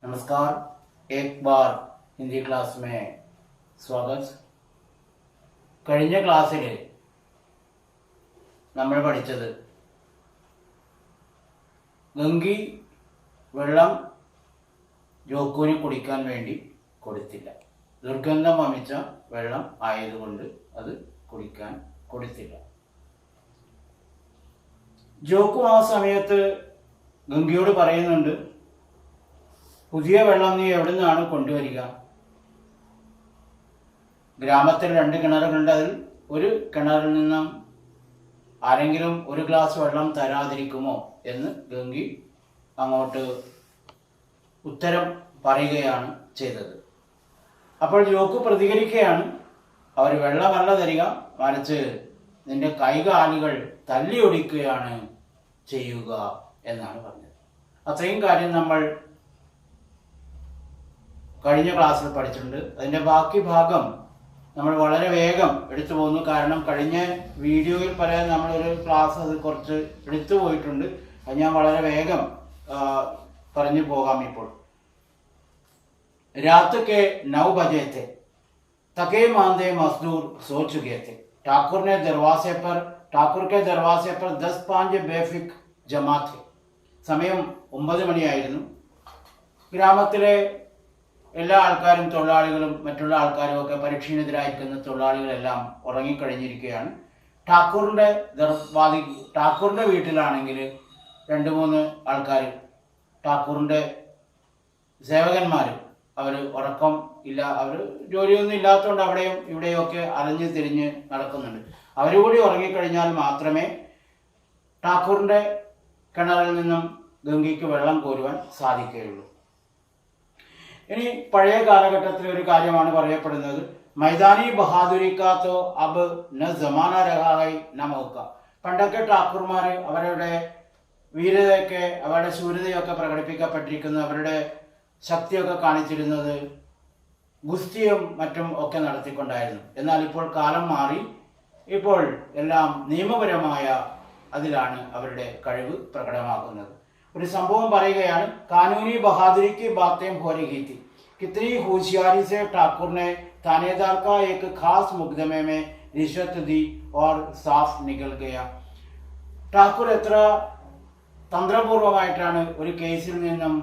नमस्कार, एक बार हिंदी क्लास में स्वागत। കഴിഞ്ഞ ക്ലാസ്സിൽ നമ്മൾ പഠിച്ചത് ഗംഗി വെള്ളം ജോക്കുവിന് കുടിക്കാൻ വേണ്ടി കൊടുത്തില്ല. ദുർഗന്ധം വമിച്ച വെള്ളം ആയതുകൊണ്ട് അത് കുടിക്കാൻ കൊടുത്തില്ല. ജോക്കു ആ സമയത്ത് ഗംഗയോട് പറയുന്നുണ്ട്, പുതിയ വെള്ളം നീ എവിടെ നിന്നാണ് കൊണ്ടുവരിക? ഗ്രാമത്തിൽ 2 കിണറുകളുണ്ട്. അതിൽ ഒരു കിണറിൽ നിന്നും ആരെങ്കിലും ഒരു ഗ്ലാസ് വെള്ളം തരാതിരിക്കുമോ എന്ന് ഗംഗി അങ്ങോട്ട് ഉത്തരം പറയുകയാണ് ചെയ്തത്. അപ്പോൾ ജോക്കു പ്രതികരിക്കുകയാണ്, അവർ വെള്ളമല്ല തരിക, മറിച്ച് നിന്റെ കൈകാലുകൾ തല്ലിയൊടിക്കുകയാണ് ചെയ്യുക എന്നാണ് പറഞ്ഞത്. അത്രയും കാര്യം നമ്മൾ കഴിഞ്ഞ ക്ലാസ്സിൽ പഠിച്ചിട്ടുണ്ട്. അതിൻ്റെ ബാക്കി ഭാഗം നമ്മൾ വളരെ വേഗം എടുത്തു പോകുന്നു. കാരണം കഴിഞ്ഞ വീഡിയോയിൽ പറയാൻ നമ്മളൊരു ക്ലാസ് അത് കുറച്ച് എടുത്തു പോയിട്ടുണ്ട്. അത് ഞാൻ വളരെ വേഗം പറഞ്ഞു പോകാം. ഇപ്പോൾ रात के 9 बजे थे, थके मांदे मजदूर सो चुके थे। ठाकुर के दरवाजे पर 10-5 बेफिक जमा थे. സമയം 9 മണിയായിരുന്നു. ഗ്രാമത്തിലെ എല്ലാ ആൾക്കാരും, തൊഴിലാളികളും മറ്റുള്ള ആൾക്കാരും ഒക്കെ പരീക്ഷണത്തിലായിരിക്കുന്ന തൊഴിലാളികളെല്ലാം ഉറങ്ങിക്കഴിഞ്ഞിരിക്കുകയാണ്. ഠാക്കൂറിൻ്റെ വീട്ടിലാണെങ്കിൽ 2-3 ആൾക്കാർ, ഠാക്കൂറിൻ്റെ സേവകന്മാർ, അവർ ഉറക്കം ഇല്ല, അവർ ജോലിയൊന്നും ഇല്ലാത്തതുകൊണ്ട് അവിടെയും ഇവിടെയും ഒക്കെ അലഞ്ഞ് തിരിഞ്ഞ് നടക്കുന്നുണ്ട്. അവർ കൂടി ഉറങ്ങിക്കഴിഞ്ഞാൽ മാത്രമേ ഠാക്കൂറിൻ്റെ കിണറിൽ നിന്നും ഗംഗയ്ക്ക് വെള്ളം കോരുവാൻ സാധിക്കുകയുള്ളൂ. ഇനി പഴയ കാലഘട്ടത്തിലെ ഒരു കാര്യമാണ് പറയപ്പെടുന്നത്, മൈതാനി ബഹാദുരിക്കാത്തോ അബ് ന ജമാന രഹായി ന മൗക്ക. പണ്ടൊക്കെ ഠാക്കൂർമാർ അവരുടെ വീരതയൊക്കെ, അവരുടെ ശൂരതയൊക്കെ പ്രകടിപ്പിക്കപ്പെട്ടിരിക്കുന്നത്, അവരുടെ ശക്തിയൊക്കെ കാണിച്ചിരുന്നത് ഗുസ്തിയും മറ്റും ഒക്കെ നടത്തിക്കൊണ്ടായിരുന്നു. എന്നാൽ ഇപ്പോൾ കാലം മാറി, ഇപ്പോൾ എല്ലാം നിയമപരമായ അതിലാണ് അവരുടെ കഴിവ് പ്രകടമാക്കുന്നത്. ഒരു സംഭവം പറയുകയാണ്, कानूनी बहादुरी की बातें हो रही थी, कितनी होशियारी से ठाकुर ने थानेदार का एक खास मुकदमे में रिश्वत दी और साफ निकल गया. ഠാക്കൂർ എത്ര തന്ത്രപൂർവമായിട്ടാണ് ഒരു കേസിൽ നിന്നും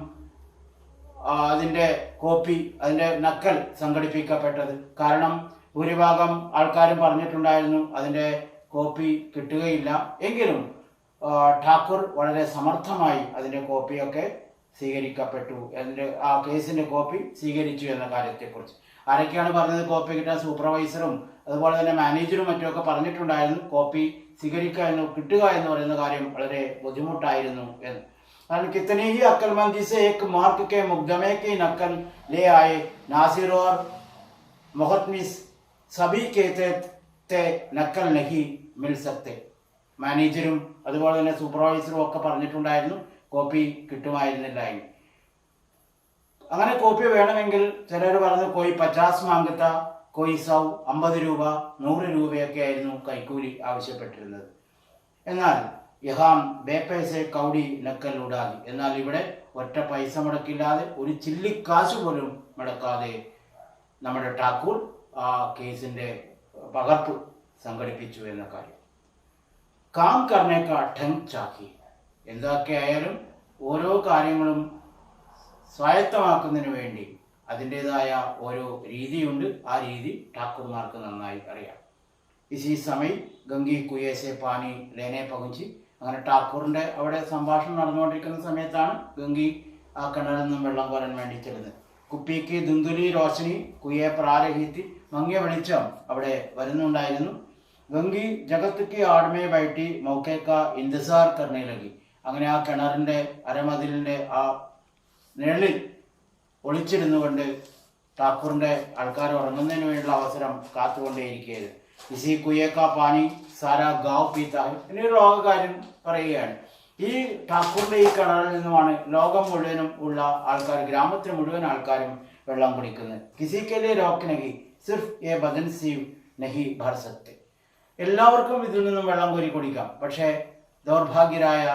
അതിൻ്റെ കോപ്പി, അതിൻ്റെ നക്കൽ സംഘടിപ്പിക്കപ്പെട്ടത്. കാരണം ഭൂരിഭാഗം ആൾക്കാരും പറഞ്ഞിട്ടുണ്ടായിരുന്നു അതിൻ്റെ കോപ്പി കിട്ടുകയില്ല. എങ്കിലും ഠാക്കൂർ വളരെ സമർത്ഥമായി അതിൻ്റെ കോപ്പിയൊക്കെ സ്വീകരിക്കപ്പെട്ടു, അതിൻ്റെ ആ കേസിൻ്റെ കോപ്പി സ്വീകരിച്ചു എന്ന കാര്യത്തെക്കുറിച്ച്. ആരൊക്കെയാണ് പറഞ്ഞത് കോപ്പി കിട്ടാൻ? സൂപ്പർവൈസറും അതുപോലെ തന്നെ മാനേജറും മറ്റുമൊക്കെ പറഞ്ഞിട്ടുണ്ടായിരുന്നു കോപ്പി കിട്ടുക എന്ന് പറയുന്ന കാര്യം വളരെ ബുദ്ധിമുട്ടായിരുന്നു എന്ന്. കാരണം कितनी ही अक्लमंदी से एक मार्क के मुकदमे की नकल ले आए, नासिर और मोहतमिस सभी कहते थे नकल नहीं मिल सकते. മാനേജരും അതുപോലെ തന്നെ സൂപ്പർവൈസറും ഒക്കെ പറഞ്ഞിട്ടുണ്ടായിരുന്നു കോപ്പി കിട്ടുമായിരുന്നില്ല. അങ്ങനെ കോപ്പി വേണമെങ്കിൽ ചിലർ പറഞ്ഞു കോയി 50 മാങ്കത്ത, കോയി 100, 50 രൂപ, 100 രൂപയൊക്കെ ആയിരുന്നു കൈക്കൂലി ആവശ്യപ്പെട്ടിരുന്നത്. എന്നാൽ യഹാം ബേപ്പൈസെ കൗടി നക്കൽ ഉടാതി, എന്നാൽ ഇവിടെ ഒറ്റ പൈസ മുടക്കില്ലാതെ, ഒരു ചില്ലിക്കാശ് പോലും മുടക്കാതെ നമ്മുടെ ഠാക്കൂർ ആ കേസിൻ്റെ പകർപ്പ് സംഘടിപ്പിച്ചു എന്ന കാര്യം. കാം കർണേക്ക ഠങ് ചാക്കി. എന്തൊക്കെയായാലും ഓരോ കാര്യങ്ങളും സ്വായത്തമാക്കുന്നതിന് വേണ്ടി അതിൻ്റെതായ ഓരോ രീതിയുണ്ട്. ആ രീതി ഠാക്കൂർമാർക്ക് നന്നായി അറിയാം. ഇസി സമയം ഗംഗി കുയേസെ പാനി ലേനെ പകുഞ്ചി. അങ്ങനെ ഠാക്കൂറിൻ്റെ അവിടെ സംഭാഷണം നടന്നുകൊണ്ടിരിക്കുന്ന സമയത്താണ് ഗംഗി ആ കിണറിൽ നിന്നും വെള്ളം കോരാൻ വേണ്ടി ചെല്ലുന്നത്. കുപ്പിക്ക് ദുന്ദുലി റോഷനി കുയെ പ്രാരഹിത്തി, മങ്ങിയ വെളിച്ചം അവിടെ വരുന്നുണ്ടായിരുന്നു. ഗംഗി ജഗത്ത്ക്ക് ആടുമേ ബൈട്ടി മൗക്കേക്ക ഇന്തിസാർ കർണേ ലഗി. അങ്ങനെ ആ കിണറിൻ്റെ അരമതിലിൻ്റെ ആ നിഴലിൽ ഒളിച്ചിരുന്നു കൊണ്ട് ഠാക്കൂറിൻ്റെ ആൾക്കാർ ഉറങ്ങുന്നതിന് വേണ്ടിയുള്ള അവസരം കാത്തുകൊണ്ടേയിരിക്കുകയായിരുന്നു. ഇസി കുയേക്ക പാനി സാരാ ഗാവ് പീത്ത. ഇനി ലോകകാര്യം പറയുകയാണ്, ഈ ഠാക്കൂറിൻ്റെ ഈ കിണറിൽ നിന്നുമാണ് ലോകം മുഴുവനും ഉള്ള ആൾക്കാർ, ഗ്രാമത്തിലെ മുഴുവൻ ആൾക്കാരും വെള്ളം കുടിക്കുന്നത്. കിസിക്കല്ലേ രോക്ക് നഹി സിർഫ് ഏ ബദൻ സീവ് നഹി ഭർ സക്തെ. എല്ലാവർക്കും ഇതിൽ നിന്നും വെള്ളം കോരി കുടിക്കാം, പക്ഷേ ദൗർഭാഗ്യരായ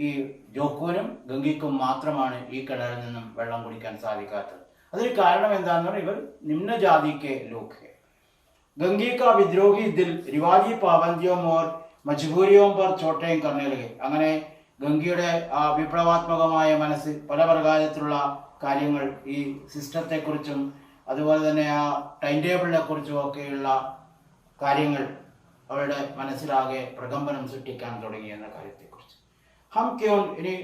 ഈ ജോക്കുവിനും ഗംഗയ്ക്കും മാത്രമാണ് ഈ കിണറിൽ നിന്നും വെള്ളം കുടിക്കാൻ സാധിക്കാത്തത്. അതിന് കാരണം എന്താണെന്ന് പറഞ്ഞാൽ ഇവർ നിമ്നജാതിക്ക് ലോക് ഹെ. ഗംഗി കാ വിദ്രോഹി ദിൽ റിവാജി പാബന്ദിയോം ഓർ മജ്ബൂരിയോം പർ ചോട്ടയും കർണേലകെ. അങ്ങനെ ഗംഗയുടെ ആ വിപ്ലവാത്മകമായ മനസ്സ് പല പ്രകാരത്തിലുള്ള കാര്യങ്ങൾ ഈ സിസ്റ്റത്തെക്കുറിച്ചും അതുപോലെ തന്നെ ആ ടൈം ടേബിളിനെ കുറിച്ചും ഒക്കെയുള്ള കാര്യങ്ങൾ അവരുടെ മനസ്സിലാകെ പ്രകമ്പനം സൃഷ്ടിക്കാൻ തുടങ്ങി എന്ന കാര്യത്തെക്കുറിച്ച്. ഹം ക്യോൻ, ഇനി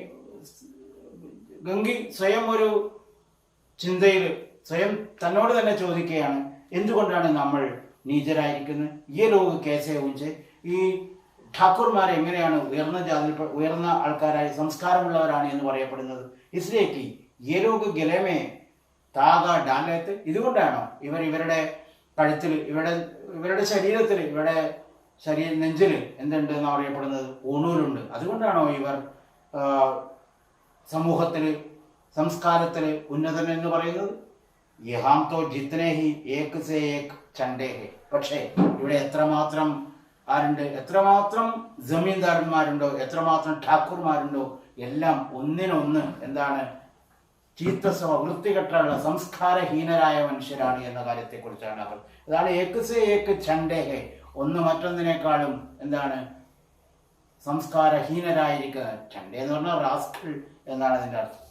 ഗംഗി സ്വയം ഒരു ചിന്തയിൽ സ്വയം തന്നോട് തന്നെ ചോദിക്കുകയാണ്, എന്തുകൊണ്ടാണ് നമ്മൾ നീചരായിരിക്കുന്നത്? ഈ ലോക് കേസേ ഊഞ്ച്. ഈ ഠാക്കൂർമാരെ എങ്ങനെയാണ് ഉയർന്ന ആൾക്കാരായി സംസ്കാരമുള്ളവരാണ് എന്ന് പറയപ്പെടുന്നത്? ഇസ്ലേക്ക് ഈ ലോക് ഗലേമേ താക ഡാലത്ത്. ഇതുകൊണ്ടാണോ ഇവരുടെ കഴുത്തിൽ, ഇവരുടെ ശരീരത്തിൽ, നെഞ്ചിൽ എന്തുണ്ട് എന്ന് അറിയപ്പെടുന്നത്? ഊണൂലുണ്ട്. അതുകൊണ്ടാണോ ഇവർ സമൂഹത്തിൽ, സംസ്കാരത്തിൽ ഉന്നതൻ എന്ന് പറയുന്നത്? യഹാം തോ ജിത്നേ ഹി ഏക് സേ ഏക് ചണ്ടേ ഹെ. പക്ഷേ ഇവിടെ എത്രമാത്രം ആരുണ്ട്, എത്രമാത്രം ജമീന്ദാരന്മാരുണ്ടോ, എത്രമാത്രം ഠാക്കൂർമാരുണ്ടോ, എല്ലാം ഒന്നിനൊന്ന് എന്താണ്, ചീത്തസ്വ വൃത്തികെട്ടുള്ള സംസ്കാരഹീനരായ മനുഷ്യരാണ് എന്ന കാര്യത്തെക്കുറിച്ചാണ് അവർ. അതാണ് ഏക് സേ ഏക് ചണ്ടേ ഹെ. ഒന്ന് മറ്റൊന്നിനേക്കാളും എന്താണ്, സംസ്കാരഹീനരായിരിക്കുക. ചണ്ടേ എന്ന് പറഞ്ഞാൽ റാസ്കിൾ എന്നാണ് അതിൻ്റെ അർത്ഥം.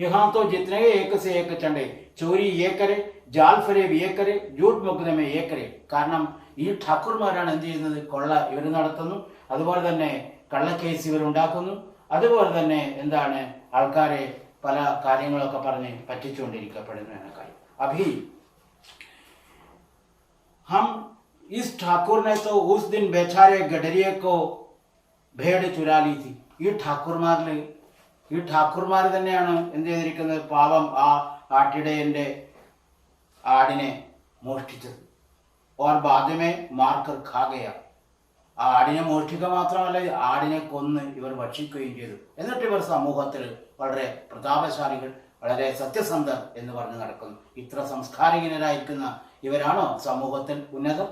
യഹാ തോ ജിത്നേ ഏക് സേ ഏക് ചണ്ടേ, ചോരി ഏക്കരെ, ജാൽ ഫരേബ് ഏക്കരെ, ജൂട്ട് മുഗ്നമേ ഏക്കരെ. കാരണം ഈ ഠാക്കൂർമാരാണ് എന്ത് ചെയ്യുന്നത്? കൊള്ള ഇവർ നടത്തുന്നു, അതുപോലെ തന്നെ കള്ളക്കേസ് ഇവർ ഉണ്ടാക്കുന്നു, അതുപോലെ തന്നെ എന്താണ്, ആൾക്കാരെ പല കാര്യങ്ങളൊക്കെ പറഞ്ഞ് പറ്റിച്ചുകൊണ്ടിരിക്കപ്പെടുന്നു എന്ന കാര്യം. അഭി ഹം ഇസ് ഠാക്കൂർ ने तो उस दिन बेचारे गडरिये को भेड़ चुरा ली थी. ഈ ഠാക്കൂർമാർ തന്നെയാണ് എന്ത് ചെയ്തിരിക്കുന്നത്? പാവം ആ ആട്ടിടയന്റെ ആടിനെ മോഷ്ടിച്ചത്. ഓർ ബാദ്യമേ മാർക്കർ ഖാ ഗയ. ആ ആടിനെ മോഷ്ടിക്കുക മാത്രമല്ല, ആടിനെ കൊന്ന് ഇവർ ഭക്ഷിക്കുകയും ചെയ്തു. എന്നിട്ട് ഇവർ സമൂഹത്തിൽ വളരെ പ്രതാപശാലികൾ, വളരെ സത്യസന്ധർ എന്ന് പറഞ്ഞ് നടക്കുന്നു. ഇത്ര സംസ്കാരഹീനരായിരിക്കുന്ന ഇവരാണോ സമൂഹത്തിൽ ഉന്നതർ?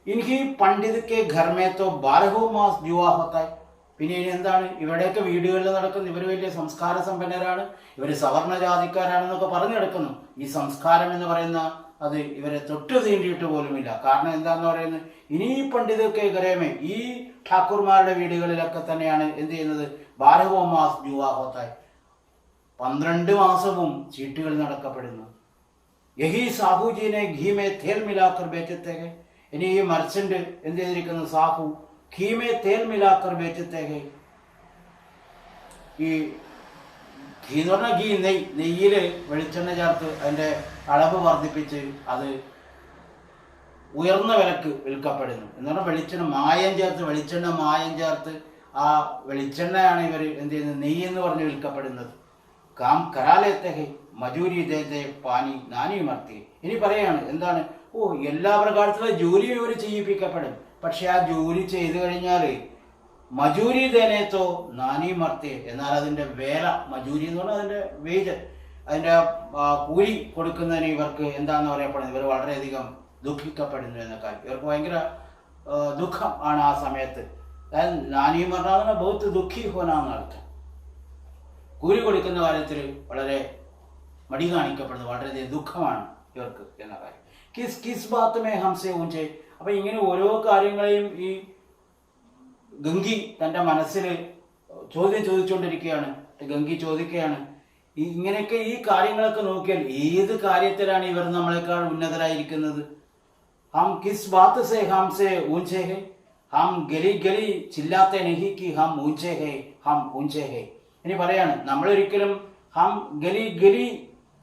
ഇൻഹി പണ്ഡിത് കെ ഘർ മേ തോ 12 മാസ് ജുവാ ഹോത്തായി. പിന്നെ ഇനി എന്താണ്, ഇവരുടെയൊക്കെ വീടുകളിൽ നടക്കുന്നു, ഇവർ വലിയ സംസ്കാര സമ്പന്നരാണ്, ഇവർ സവർണ ജാതിക്കാരാണെന്നൊക്കെ പറഞ്ഞു നടക്കുന്നു. ഈ സംസ്കാരം എന്ന് പറയുന്ന അത് ഇവരെ തൊട്ട് തീണ്ടിയിട്ട് പോലുമില്ല. കാരണം എന്താന്ന് പറയുന്നത്, ഇനി പണ്ഡിതൊക്കെ ഗരേമേ, ഈ ഠാക്കൂർമാരുടെ വീടുകളിലൊക്കെ തന്നെയാണ് എന്ത് ചെയ്യുന്നത്? 12 മാസ് ജുവാ ഹോത്തായി. 12 മാസവും ചീട്ടുകൾ നടക്കപ്പെടുന്നു. യഹി സാഹുജീനെ ഘീമേ തേൽ മിലാക്കർ ബേച്ചത്തേക്ക്. ഇനി ഈ മർച്ചന്റ് എന്ത് ചെയ്തിരിക്കുന്നു? സാഹു ഘീമേ തേൽ മിലാക്കർ ബേച്ചത്തേക്ക്. ഈ ഘീ എന്ന് പറഞ്ഞാൽ ഘീ, നെയ്യിൽ വെളിച്ചെണ്ണ ചേർത്ത് അതിൻ്റെ അളവ് വർദ്ധിപ്പിച്ച് അത് ഉയർന്ന വിലക്ക് വിൽക്കപ്പെടുന്നു. എന്ന് പറഞ്ഞാൽ വെളിച്ചെണ്ണ മായം ചേർത്ത് ആ വെളിച്ചെണ്ണയാണ് ഇവർ എന്ത് ചെയ്യുന്നത്? നെയ്യ് എന്ന് പറഞ്ഞ് വിൽക്കപ്പെടുന്നത്. കാം കരാലയത്തെ മജൂരി ദേത്തെ പാനി നാനി മർത്തി. ഇനി പറയാണ് എന്താണ്, എല്ലാ പ്രകാരത്തിലുള്ള ജോലിയും ഇവർ ചെയ്യിപ്പിക്കപ്പെടും. പക്ഷെ ആ ജോലി ചെയ്തു കഴിഞ്ഞാൽ മജൂരി ദേനേത്തോ നാനി മർത്തി, എന്നാൽ അതിൻ്റെ വേല, മജൂരി എന്ന് പറഞ്ഞാൽ അതിൻ്റെ വേജ്, അതിൻ്റെ കൂലി കൊടുക്കുന്നതിന് ഇവർക്ക് എന്താണെന്ന് പറയപ്പെടുന്നത്? ഇവർ വളരെയധികം ദുഃഖിക്കപ്പെടുന്നു എന്ന കാര്യം. ഇവർക്ക് ഭയങ്കര ദുഃഖം ആണ് ആ സമയത്ത്. അതായത് നാനി പറഞ്ഞാൽ ബഹുത്ത് ദുഃഖി ഹോനാന്ന് അർത്ഥം. കൂലി കൊടുക്കുന്ന കാര്യത്തിൽ വളരെ മടി കാണിക്കപ്പെടുന്നത്, വളരെയധികം ദുഃഖമാണ് ഇവർക്ക് എന്ന കാര്യം. കിസ് ബാത്തുമേ ഹംസേ ഊഞ്ചേ. അപ്പം ഇങ്ങനെ ഓരോ കാര്യങ്ങളെയും ഈ ഗംഗി തൻ്റെ മനസ്സിൽ ചോദിച്ചുകൊണ്ടിരിക്കുകയാണ്. ഗംഗി ചോദിക്കുകയാണ്, ഇങ്ങനെയൊക്കെ ഈ കാര്യങ്ങളൊക്കെ നോക്കിയാൽ ഏത് കാര്യത്തിലാണ് ഇവർ നമ്മളെക്കാൾ ഉന്നതരായിരിക്കുന്നത്? ഹം കിസ് ബാത്ത് സേ ഹംസേ ഊഞ്ചേ ഹേ, ഹം ഗലി ഗലി ചില്ലാത്തെ നഹി കി ഹം ഊഞ്ചേ ഹേ, ഹം ഊഞ്ചേ ഹേ. ഇനി പറയാണ്, നമ്മളൊരിക്കലും ഹം ഗലി ഗലി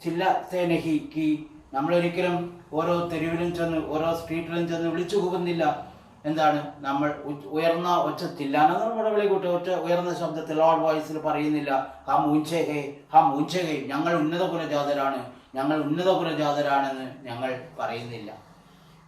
ചില്ലാത്തെ നഹി കി, നമ്മളൊരിക്കലും ഓരോ തെരുവിലും ചെന്ന് ഓരോ സ്ട്രീറ്റിലും ചെന്ന് വിളിച്ചു പോകുന്നില്ല. എന്താണ്, നമ്മൾ ഉയർന്ന ഒച്ചത്തില്ലാന്ന് നമ്മുടെ വിളി കൂട്ടി ഉയർന്ന ശബ്ദത്തിൽ ലോഡ് വോയിസിൽ പറയുന്നില്ല. ഹം ഊഞ്ചേ ഹേ, ഹം ഊഞ്ചേ ഹേ, ഞങ്ങൾ ഉന്നത കുലജാതരാണ്, ഞങ്ങൾ ഉന്നത കുലജാതരാണെന്ന് ഞങ്ങൾ പറയുന്നില്ല.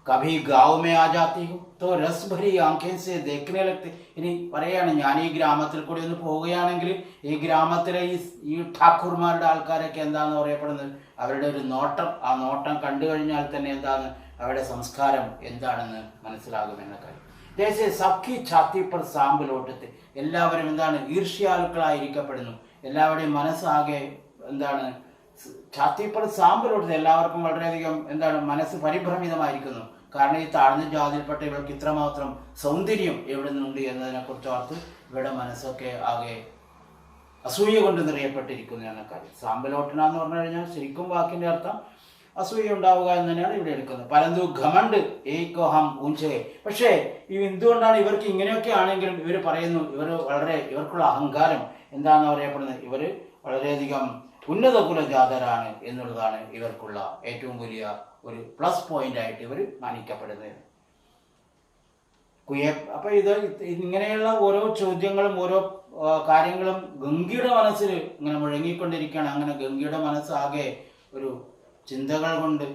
കഭി ഗാവ് മേ ആ ജാത്തി ഹും തോ രസ് ഭരി ആംഖേൻ സേ ദേഖ്നെ ലഗ്തേ. ഇനി പറയാണ്, ഞാൻ ഈ ഗ്രാമത്തിൽ കൂടി ഒന്ന് പോവുകയാണെങ്കിൽ ഈ ഗ്രാമത്തിലെ ഈ ഠാക്കൂർമാരുടെ ആൾക്കാരൊക്കെ എന്താണെന്ന് പറയപ്പെടുന്നത്? അവരുടെ ഒരു നോട്ടം, ആ നോട്ടം കണ്ടു കഴിഞ്ഞാൽ തന്നെ എന്താണ് അവരുടെ സംസ്കാരം എന്താണെന്ന് മനസ്സിലാകുമെന്ന കാര്യം. ദേശേ സഖി ഛാത്തി പർ സാമ്പ് ലോട്ടത്തെ, എല്ലാവരും എന്താണ് ഈർഷ്യാലുക്കളായിരിക്കപ്പെടുന്നു. എല്ലാവരുടെയും മനസ്സാകെ എന്താണ് ഛാത്തി പർ സാമ്പ് ലോട്ടത്തെ, എല്ലാവർക്കും വളരെയധികം എന്താണ് മനസ്സ് പരിഭ്രമിതമായിരിക്കുന്നു. കാരണം ഈ താഴ്ന്ന ജാതിയിൽപ്പെട്ട ഇവർക്ക് ഇത്രമാത്രം സൗന്ദര്യം എവിടെ നിന്നുണ്ട് എന്നതിനെ കുറിച്ച് ഓർത്ത് ഇവരുടെ മനസ്സൊക്കെ ആകെ അസൂയ കൊണ്ട് നിറയപ്പെട്ടിരിക്കുന്നു എന്ന കാര്യം. സാമ്പലോട്ടന എന്ന് പറഞ്ഞു കഴിഞ്ഞാൽ ശരിക്കും വാക്കിന്റെ അർത്ഥം അസൂയ ഉണ്ടാവുക എന്ന് തന്നെയാണ് ഇവിടെ എടുക്കുന്നത്. പരന്തു ഘമണ്ട് ഏകോ ഹം ഊഞ്ചേ. പക്ഷേ എന്തുകൊണ്ടാണ് ഇവർക്ക് ഇങ്ങനെയൊക്കെ ആണെങ്കിലും ഇവർ പറയുന്നു, ഇവർക്കുള്ള അഹങ്കാരം എന്താണെന്ന് പറയപ്പെടുന്നത്, ഇവർ വളരെയധികം ഉന്നത കുലജാതരാണ് എന്നുള്ളതാണ് ഇവർക്കുള്ള ഏറ്റവും വലിയ ഒരു പ്ലസ് പോയിന്റ് ആയിട്ട് ഇവർ മാനിക്കപ്പെടുന്നത്. അപ്പൊ ഇങ്ങനെയുള്ള ഓരോ ചോദ്യങ്ങളും ഓരോ കാര്യങ്ങളും ഗംഗയുടെ മനസ്സിൽ ഇങ്ങനെ മുഴങ്ങിക്കൊണ്ടിരിക്കുകയാണ്. അങ്ങനെ ഗംഗയുടെ മനസ്സാകെ ഒരു ചിന്തകൾ കൊണ്ട്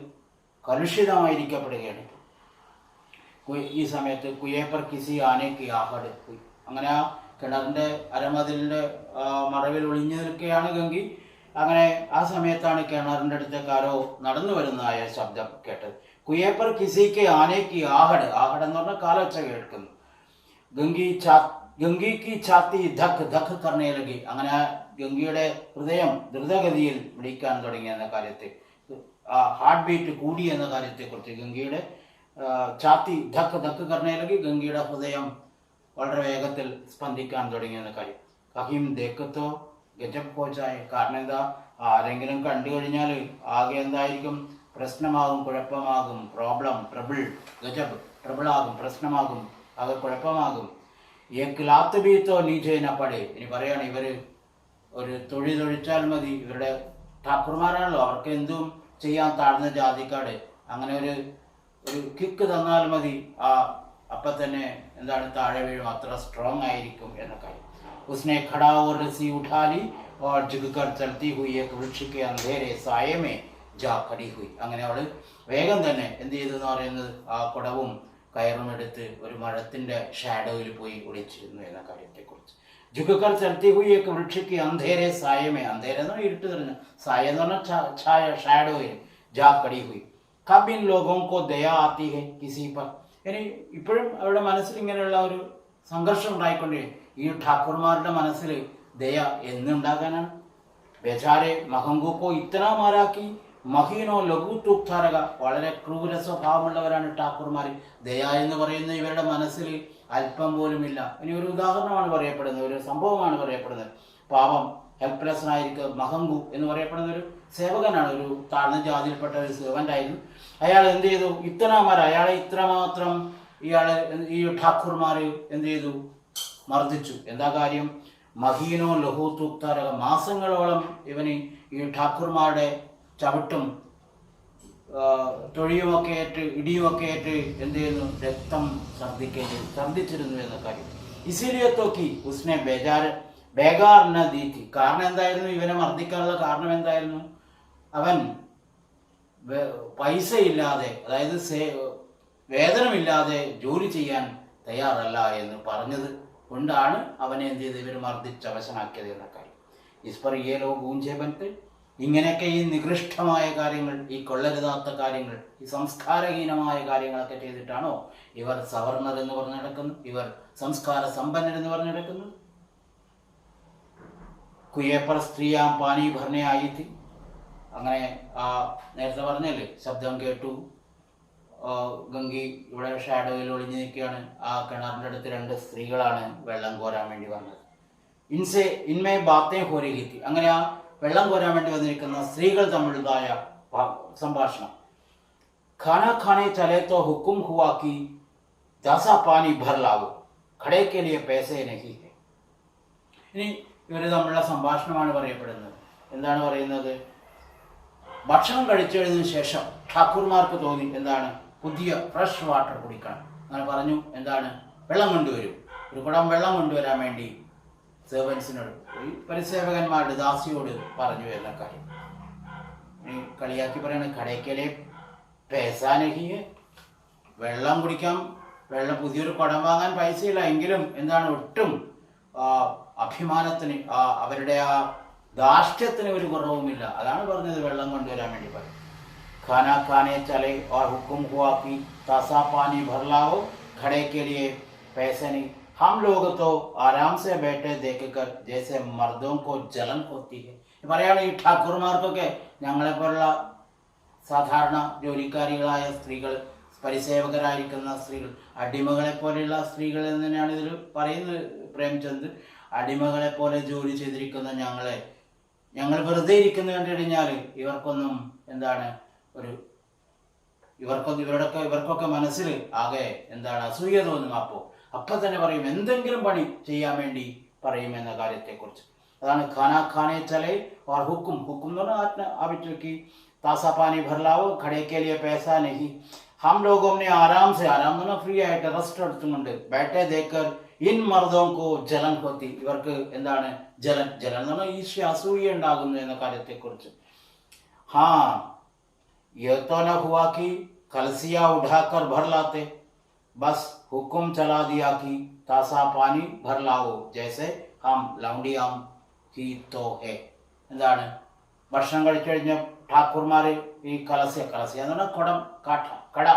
കലുഷിതമായിരിക്കപ്പെടുകയാണ്. ഈ സമയത്ത് കുയേപ്പർ കിസി ആനയ്ക്ക് ആഹട് പോയി. അങ്ങനെ ആ കിണറിന്റെ അരമതിലിന്റെ മറവിൽ ഒളിഞ്ഞു നിൽക്കുകയാണ് ഗംഗി. അങ്ങനെ ആ സമയത്താണ് കിണറിന്റെ അടുത്തേക്ക് ആരോ നടന്നു വരുന്നതായ ശബ്ദം കേട്ടത്. കുയേപ്പർ കിസിക്ക് ആനയ്ക്ക് ആഹട്, ആഹട് എന്ന് പറഞ്ഞാൽ കാലൊച്ച കേൾക്കുന്നു. ഗംഗിക്ക് ഛാത്തി ധക് ധക് കർണേ ലഗി. അങ്ങനെ ഗംഗയുടെ ഹൃദയം ദ്രുതഗതിയിൽ പിടിക്കാൻ തുടങ്ങി എന്ന കാര്യത്തെ, ഹാർട്ട് ബീറ്റ് കൂടി എന്ന കാര്യത്തെക്കുറിച്ച്, ഗംഗയുടെ ഛാത്തി ധക് ധക് കർണേ ലഗി, ഗംഗയുടെ ഹൃദയം വളരെ വേഗത്തിൽ സ്പന്ദിക്കാൻ തുടങ്ങി എന്ന കാര്യം. കഹിം ദേക്കത്തോ ഗജബ് കോച്ചായ. കാരണം എന്താ, ആരെങ്കിലും കണ്ടു കഴിഞ്ഞാൽ ആകെ എന്തായിരിക്കും, പ്രശ്നമാകും, കുഴപ്പമാകും, പ്രോബ്ലം, ട്രബിൾ, ഗജബ് ട്രബിളാകും, പ്രശ്നമാകും, ആകെ കുഴപ്പമാകും. ലാത്ത് ബീത്തോ നീചേന പടേ. ഇനി പറയാണ്, ഇവര് ഒരു തൊഴിച്ചാൽ മതി, ഇവരുടെ ഠാക്കുർമാരാണല്ലോ, അവർക്ക് എന്തും ചെയ്യാൻ താഴ്ന്ന ജാതിക്കാട്. അങ്ങനെ ഒരു കിക്ക് തന്നാൽ മതി, അപ്പൊ തന്നെ എന്താണ് താഴെ വീഴും, അത്ര സ്ട്രോങ് ആയിരിക്കും എന്ന കാര്യം. उसने खड़ा और रस्सी उठा ली और झुककर चलती हुई एक वृक्ष के अंधेरे साये में जा खड़ी हुई. അങ്ങനെ അവള് വേഗം തന്നെ എന്ത് ചെയ്തു എന്ന് പറയുന്നത്, ആ കുടവും കയറും എടുത്ത് ഒരു മരത്തിന്റെ ഷാഡോയിൽ പോയി ഒളിച്ചിരുന്നു എന്ന കാര്യത്തെക്കുറിച്ച്. झुककर चलती हुई एक वृक्ष के अंधेरे साये में, अंधेरे എന്ന് പറഞ്ഞാൽ ഇരുട്ട് തെളിഞ്ഞ, സായ എന്ന് പറഞ്ഞാൽ ഛായ, ഷാഡോയിൽ जा खड़ी हुई. कब इन लोगों को दया आती है किसी पर. ഇനി ഇപ്പോഴും അവരുടെ മനസ്സിൽ ഇങ്ങനെയുള്ള ഒരു സംഘർഷം ഉണ്ടായിക്കൊണ്ടിരിക്കും. ഈ ഠാക്കുർമാരുടെ മനസ്സിൽ ദയ എന്നുണ്ടാകാനാണ്. ബേചാരെ മഹങ്കുക്കോ ഇത്തന മാരാക്കി മഹീനോ ലഘു തൂക്താരക. വളരെ ക്രൂര സ്വഭാവമുള്ളവരാണ് ഠാക്കുർമാർ. ദയ എന്ന് പറയുന്ന ഇവരുടെ മനസ്സിൽ അല്പം പോലുമില്ല. ഇനി ഒരു ഉദാഹരണമാണ് പറയപ്പെടുന്നത്, ഒരു സംഭവമാണ് പറയപ്പെടുന്നത്. പാവം ഹെൽപ്ലെസ്സായിരിക്കുക മഹങ്കു എന്ന് പറയപ്പെടുന്ന ഒരു സേവകനാണ്, ഒരു താഴ്ന്ന ജാതിയിൽപ്പെട്ട ഒരു സെർവൻ്റ് ആയിരുന്നു. അയാൾ എന്ത് ചെയ്തു, ഇത്തനാമാർ, അയാളെ ഇത്രമാത്രം ഈ ഠാക്കുർമാർ എന്ത് ചെയ്തു, മർദ്ദിച്ചു. എന്താ കാര്യം, മഹീനോ ലഹു തൂക്താരക. മാസങ്ങളോളം ഇവന് ഈ ഠാക്കുർമാരുടെ ചവിട്ടും തൊഴിയുമൊക്കെ ഏറ്റ് ഇടിയുമൊക്കെ ഏറ്റ് എന്ത് ചെയ്യുന്നു, രക്തം ഛർദ്ദിച്ചിരുന്നു എന്ന കാര്യം. ഇസിലിയെ തോക്കി ഉസ്നെ ബേഗാർ ന ദീത്തി. കാരണം എന്തായിരുന്നു, ഇവനെ മർദ്ദിക്കാനുള്ള കാരണം എന്തായിരുന്നു, അവൻ പൈസ ഇല്ലാതെ, അതായത് വേതനമില്ലാതെ ജോലി ചെയ്യാൻ തയ്യാറല്ല എന്ന് പറഞ്ഞത് കൊണ്ടാണ് അവനെ എന്ത് ചെയ്ത് ഇവർ മർദ്ദിച്ച് അവശനാക്കിയത് എന്ന കാര്യം. ഇസ്പർ ഏ ലോഗ് ഊഞ്ചേ ബൻത്ത്. ഇങ്ങനെയൊക്കെ ഈ നികൃഷ്ടമായ കാര്യങ്ങൾ, ഈ കൊള്ളരുതാത്ത കാര്യങ്ങൾ, ഈ സംസ്കാരഹീനമായ കാര്യങ്ങളൊക്കെ ചെയ്തിട്ടാണോ ഇവർ സവർണർ എന്ന് പറഞ്ഞു നടക്കുന്നു, ഇവർ സംസ്കാര സമ്പന്നർ എന്ന് പറഞ്ഞു നടക്കുന്നു. കുയേപ്പർ സ്ത്രീയാം പാനി ഭർണേ ആയിത്തി. അങ്ങനെ നേരത്തെ പറഞ്ഞല്ലേ, ശബ്ദം കേട്ടു, ഗംഗി ഇവിടെ ഷാഡോയിൽ ഒളിഞ്ഞു നിൽക്കുകയാണ്. ആ കിണറിൻ്റെ അടുത്ത് രണ്ട് സ്ത്രീകളാണ് വെള്ളം കോരാൻ വേണ്ടി വന്നത്. ഇൻമേ ബാത്തേ ഹോരഹിത്തി. അങ്ങനെ ആ വെള്ളം കോരാൻ വേണ്ടി വന്നിരിക്കുന്ന സ്ത്രീകൾ തമ്മിലുള്ളതായ സംഭാഷണം. ഖാന ഖാനെ ചലേ തോ ഹുക്കും ഹുവാ കി ദാസാ പാനി ഭർ ലാവോ ഖടേ കെ ലിയെ പൈസേ നഹീ ഹൈ. ഇനി ഇവർ തമ്മിലുള്ള സംഭാഷണമാണ് പറയപ്പെടുന്നത്. എന്താണ് പറയുന്നത്, ഭക്ഷണം കഴിച്ചു കഴിഞ്ഞതിന് ശേഷം ഠാക്കുർമാർക്ക് തോന്നി എന്താണ്, പുതിയ ഫ്രഷ് വാട്ടർ കുടിക്കണം. അങ്ങനെ പറഞ്ഞു, എന്താണ്, വെള്ളം കൊണ്ടുവരും, ഒരു കുടം വെള്ളം കൊണ്ടുവരാൻ വേണ്ടി സെർവൻസിനോട്, ഈ പരിസേവകന്മാരുടെ ദാസിയോട് പറഞ്ഞു എന്ന കാര്യം. കളിയാക്കി പറയാണ്, കടയ്ക്കലെ പേസാനഹിയെ, വെള്ളം കുടിക്കാം, പുതിയൊരു കുടം വാങ്ങാൻ പൈസയില്ല, എങ്കിലും എന്താണ്, ഒട്ടും അഭിമാനത്തിന്, അവരുടെ ആ ധാർഷ്ട്യത്തിന് ഒരു കുറവുമില്ല. അതാണ് പറഞ്ഞത്, വെള്ളം കൊണ്ടുവരാൻ വേണ്ടി പറയും. ഖാന ഖാനെ ചലെ or Hukum ഹുവാ Ki താസാ pani ഭർ Lao ഖടേ K ലിയെ पैसे नहीं, हम लोग तो आराम से बैठे देखकर जैसे मर्दों को जलन होती है. പറയാണ് ഈ ഠാക്കൂർമാർക്കൊക്കെ ഞങ്ങളെപ്പോലുള്ള സാധാരണ ജോലിക്കാരികളായ സ്ത്രീകൾ, പരിസേവകരായിരിക്കുന്ന സ്ത്രീകൾ, അടിമകളെ പോലെയുള്ള സ്ത്രീകൾ എന്ന് തന്നെയാണ് ഇതിൽ പറയുന്നത് പ്രേംചന്ദ്. അടിമകളെ പോലെ ജോലി ചെയ്തിരിക്കുന്ന ഞങ്ങൾ വെറുതെ ഇരിക്കുന്ന കണ്ടു കഴിഞ്ഞാൽ ഇവർക്കൊന്നും എന്താണ് ഇവർക്കൊക്കെ മനസ്സിൽ ആകെ എന്താണ് അസൂയ തോന്നും. അപ്പം തന്നെ പറയും, എന്തെങ്കിലും പണി ചെയ്യാൻ വേണ്ടി പറയും എന്ന കാര്യത്തെക്കുറിച്ച്. അതാണ് ഖാന ഖാനെ ചലെ और हुक्म എന്ന് പറഞ്ഞാൽ ആപിച്ചു तासा पानी भर लाओ खड़े के लिए पैसा नहीं. हम लोगों ने आराम से ഫ്രീ ആയിട്ട് റെസ്റ്റ് എടുത്തുകൊണ്ട് बैठे देखकर इन मर्दों को जलन होती. ഇവർക്ക് എന്താണ് ജലൻ എന്ന് പറഞ്ഞാൽ ഈശ്വര അസൂയ ഉണ്ടാകുന്നു എന്ന കാര്യത്തെക്കുറിച്ച്. हाँ ये तो न हुआ कि कलसिया उठाकर भर लाते, बस हुक्म चला दिया कि तासा पानी भर लाओ जैसे हम लौंडियां ही तो है. എന്താണ് ഭക്ഷണം കഴിച്ചു കഴിഞ്ഞ ഠാക്കൂർമാർ ഈ കലസ്യ എന്ന് പറഞ്ഞാൽ കട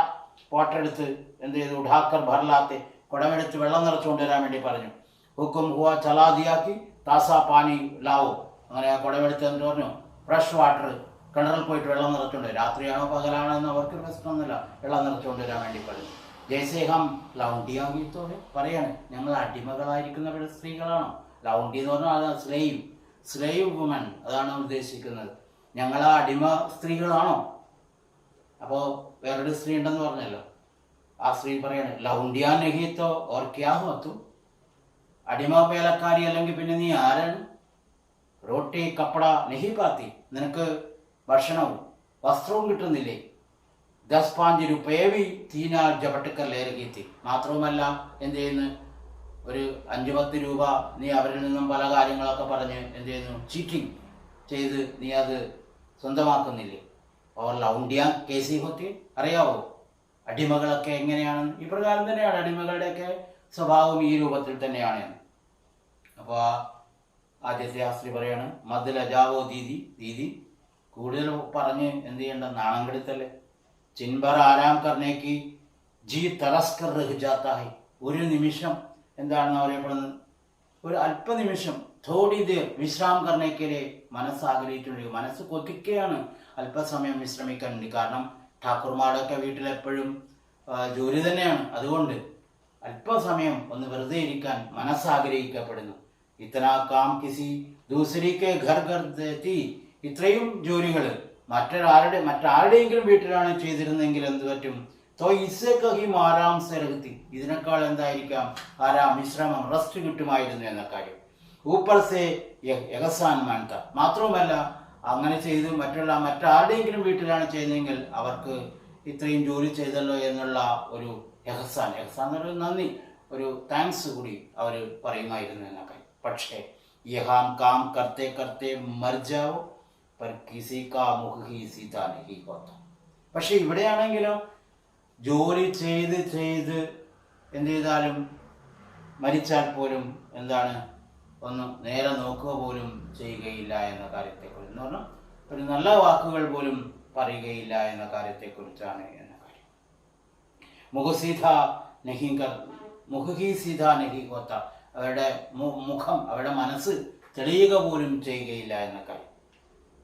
പോട്ടെടുത്ത് എന്ത് ചെയ്തു, ഉഠാക്കർ ഭർലാത്തെ കുടമെടുത്ത് വെള്ളം നിറച്ചുകൊണ്ട് വരാൻ വേണ്ടി പറഞ്ഞു. ഹുക്കും ഹുവ ചലാദിയാക്കി താസാ പാനി ലാവോ, അങ്ങനെ ആ കുടമെടുത്ത് എന്ന് പറഞ്ഞു ഫ്രഷ് വാട്ടർ കിണറിൽ പോയിട്ട് വെള്ളം നിറച്ചുകൊണ്ട്, രാത്രിയാണോ പകലാണോ എന്ന് അവർക്ക് പ്രശ്നമൊന്നുമില്ല, വെള്ളം നിറച്ചുകൊണ്ട് വരാൻ വേണ്ടി പറഞ്ഞു. ജയ്സേഹം ലൗണ്ടിയാങ്കിത്തോ പറയാണ്, ഞങ്ങൾ അടിമകളായിരിക്കുന്ന സ്ത്രീകളാണോ. ലൗണ്ടി എന്ന് പറഞ്ഞാൽ സ്ലേവ് വുമൻ, അതാണ് ഉദ്ദേശിക്കുന്നത്. ഞങ്ങളാ അടിമ സ്ത്രീകളാണോ. അപ്പോൾ വേറൊരു സ്ത്രീ ഉണ്ടെന്ന് പറഞ്ഞല്ലോ, ആ സ്ത്രീ പറയാണ് ലൗണ്ടിയാ നഹീത്തോ ഓർ ക്യാ ഹോത്തു, അടിമ വേലക്കാരി അല്ലെങ്കിൽ പിന്നെ നീ ആരാണ്. റോട്ടി കപ്പട നെഹി പാത്തി, നിനക്ക് ഭക്ഷണവും വസ്ത്രവും കിട്ടുന്നില്ലേ. 10-5 രൂപയെ തീന ജപട്ടുക്കർ ലേരകീത്തി, മാത്രവുമല്ല എന്ത് ചെയ്യുന്നു, ഒരു 5-10 രൂപ നീ അവരിൽ നിന്നും പല കാര്യങ്ങളൊക്കെ പറഞ്ഞ് എന്ത് ചെയ്യുന്നു, ചീറ്റിംഗ് ചെയ്ത് നീ അത് സ്വന്തമാക്കുന്നില്ലേ. ഓർ ലൗണ്ടിയാ കേസി ഹോത്തി, അറിയാവോ അടിമകളൊക്കെ എങ്ങനെയാണ്. ഈ പ്രകാരം തന്നെയാണ് അടിമകളുടെയൊക്കെ സ്വഭാവം, ഈ രൂപത്തിൽ തന്നെയാണ്. അപ്പോൾ ആദ്യത്തെ ആ സ്ത്രീ പറയാണ്, മദ് ലജാവോ ദീദി കൂടുതൽ പറഞ്ഞ് എന്ത് ചെയ്യേണ്ട, നാണം കെടുത്തല്ലേ. ചിൻബർ ആരാം കർണേക്ക് ജി തറസ്കർ രഹ് ജാത്താ ഹൈ, ഒരു നിമിഷം എന്താണെന്ന് പറയപ്പെടുന്നത്, ഒരു അല്പനിമിഷം തോടി ദേർ വിശ്രാം കർണേക്കരെ മനസ്സ് ആഗ്രഹിച്ചിട്ടുണ്ട്, മനസ്സ് കൊതിക്കുകയാണ് അല്പസമയം വിശ്രമിക്കാൻ വേണ്ടി. കാരണം ഠാക്കൂർമാരുടെയൊക്കെ വീട്ടിലെപ്പോഴും ജോലി തന്നെയാണ്, അതുകൊണ്ട് അല്പസമയം ഒന്ന് വെറുതെ ഇരിക്കാൻ മനസ്സാഗ്രഹിക്കപ്പെടുന്നു. ഇത്തനാ കാം കിസി ദൂസരിക്ക് ഘർ ഘർത്തി, ഇത്രയും ജോലികൾ മറ്റാരുടെയെങ്കിലും വീട്ടിലാണ് ചെയ്തിരുന്നെങ്കിൽ എന്ത് പറ്റും. തോ ഇസേക്കഹി ആരാം സെരഹത്തി, ഇതിനേക്കാൾ എന്തായിരിക്കാം ആരാം, വിശ്രമം, റെസ്റ്റ് കിട്ടുമായിരുന്നു എന്ന കാര്യം. ഊപ്പർ സെ എഹസാൻ മാൻത, മാത്രവുമല്ല അങ്ങനെ ചെയ്ത് മറ്റാരുടെയെങ്കിലും വീട്ടിലാണ് ചെയ്തതെങ്കിൽ അവർക്ക് ഇത്രയും ജോലി ചെയ്തല്ലോ എന്നുള്ള ഒരു എഹസാൻ എന്ന് പറയുന്നത് നന്ദി, ഒരു താങ്ക്സ് കൂടി അവർ പറയുമായിരുന്നു എന്ന കാര്യം. പക്ഷേ യഹാം കാം കർത്തെ കർത്തെ മർജാവോ പർ കിസി കാ മുഖ് ഹി സീതാ നഹീ ഹോത്ത. പക്ഷെ ഇവിടെയാണെങ്കിലോ ജോലി ചെയ്ത് എന്ത് ചെയ്താലും മരിച്ചാൽ പോലും എന്താണ്, ഒന്ന് നേരെ നോക്കുക പോലും ചെയ്യുകയില്ല എന്ന കാര്യത്തെക്കുറിച്ച്, എന്ന് പറഞ്ഞാൽ ഒരു നല്ല വാക്കുകൾ പോലും പറയുകയില്ല എന്ന കാര്യത്തെക്കുറിച്ചാണ് എന്ന കാര്യം. മുഖഹി സീത നഹി ഹോത്ത, അവരുടെ മുഖം, അവരുടെ മനസ്സ് തെളിയുക പോലും ചെയ്യുകയില്ല എന്ന കാര്യം.